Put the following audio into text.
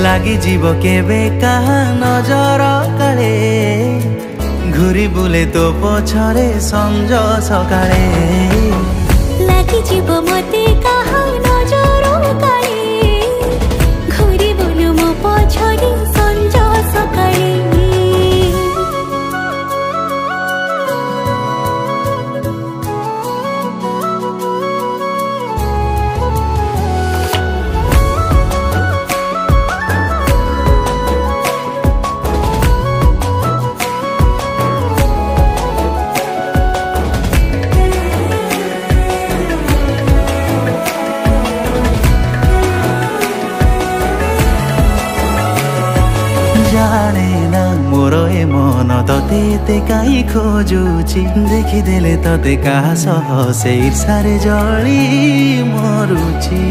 লাগি জীব কেবে কাহা নজর কালে ঘুরি বুলে তো পছরে সঞ্জ সকালে লাগি জীব মতে কাহা নজর কালে ঘুরি বুলু মো পছরে সঞ্জ সকালে जाने ना मोर ए मन तते ते काई खोजुची देखिदेले तते काहा सह से ईर्षारे जली मरुची।